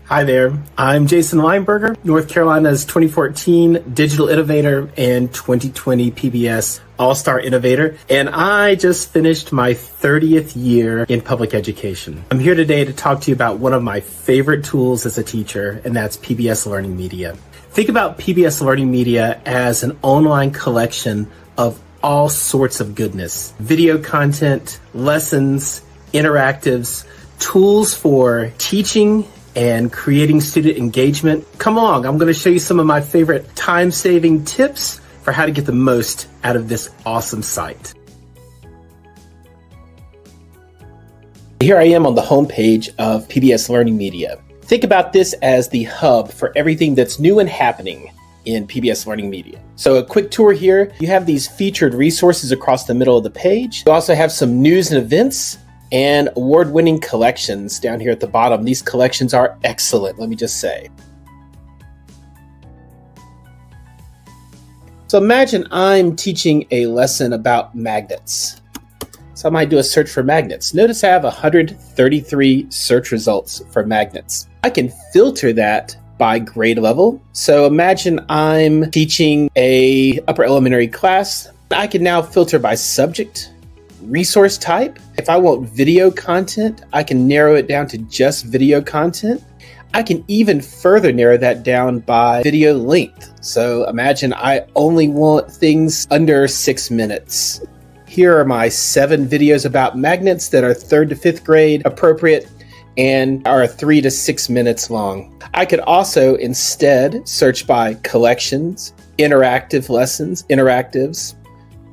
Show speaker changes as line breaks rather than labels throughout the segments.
Hi there, I'm Jason Lineberger, North Carolina's 2014 Digital Innovator and 2020 PBS All-Star Innovator, and I just finished my 30th year in public education. I'm here today to talk to you about one of my favorite tools as a teacher, and that's PBS LearningMedia. Think about PBS LearningMedia as an online collection of all sorts of goodness. Video content, lessons, interactives, tools for teaching and creating student engagement. Come along, I'm going to show you some of my favorite time-saving tips for how to get the most out of this awesome site. Here I am on the homepage of PBS LearningMedia. Think about this as the hub for everything that's new and happening in PBS LearningMedia. So a quick tour here. You have these featured resources across the middle of the page. You also have some news and events and award-winning collections down here at the bottom. These collections are excellent, let me just say. So imagine I'm teaching a lesson about magnets. So I might do a search for magnets. Notice I have 133 search results for magnets. I can filter that by grade level. So imagine I'm teaching a upper elementary class. I can now filter by subject, resource type. If I want video content, I can narrow it down to just video content. I can even further narrow that down by video length. So imagine I only want things under 6 minutes. Here are my 7 videos about magnets that are 3rd to 5th grade appropriate and are 3 to 6 minutes long. I could also instead search by collections, interactive lessons, interactives,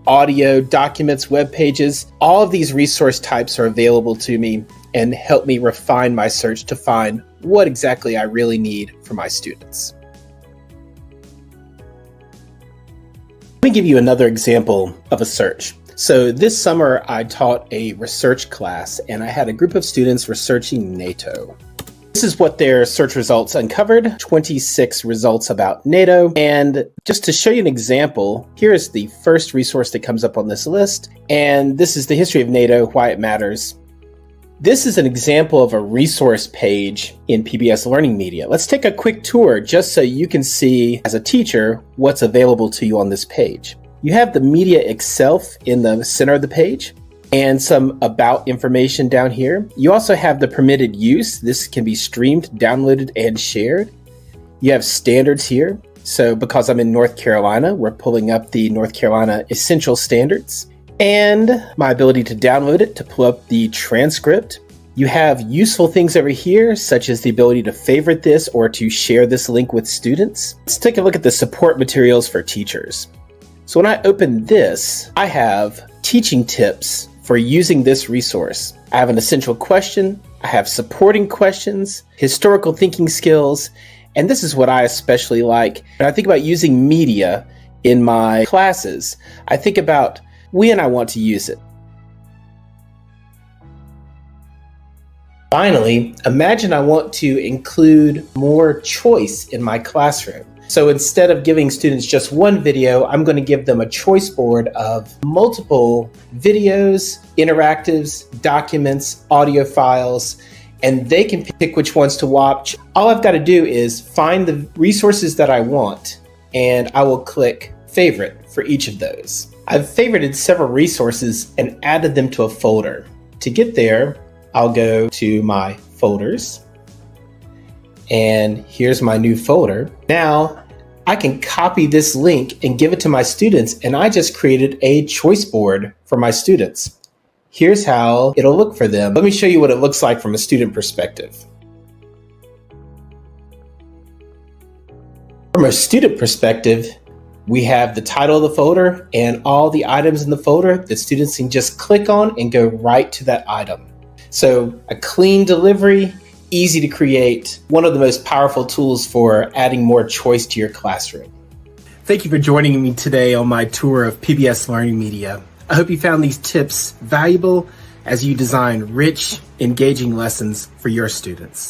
audio, documents, web pages. All of these resource types are available to me and help me refine my search to find what exactly I really need for my students. Let me give you another example of a search. So this summer I taught a research class and I had a group of students researching NATO. This is what their search results uncovered, 26 results about NATO. And just to show you an example, here is the first resource that comes up on this list. And this is the history of NATO, why it matters. This is an example of a resource page in PBS LearningMedia. Let's take a quick tour just so you can see as a teacher what's available to you on this page. You have the media itself in the center of the page and some about information down here. You also have the permitted use. This can be streamed, downloaded, and shared. You have standards here. So because I'm in North Carolina, we're pulling up the North Carolina Essential Standards and my ability to download it to pull up the transcript. You have useful things over here, such as the ability to favorite this or to share this link with students. Let's take a look at the support materials for teachers. So when I open this, I have teaching tips for using this resource. I have an essential question, I have supporting questions, historical thinking skills, and this is what I especially like. When I think about using media in my classes, I think about when I want to use it. Finally, imagine I want to include more choice in my classroom. So instead of giving students just one video, I'm going to give them a choice board of multiple videos, interactives, documents, audio files, and they can pick which ones to watch. All I've got to do is find the resources that I want, and I will click favorite for each of those. I've favorited several resources and added them to a folder. To get there, I'll go to my folders, and here's my new folder. Now, I can copy this link and give it to my students, and I just created a choice board for my students. Here's how it'll look for them. Let me show you what it looks like from a student perspective. From a student perspective, we have the title of the folder and all the items in the folder that students can just click on and go right to that item. So a clean delivery, easy to create, one of the most powerful tools for adding more choice to your classroom. Thank you for joining me today on my tour of PBS LearningMedia. I hope you found these tips valuable as you design rich, engaging lessons for your students.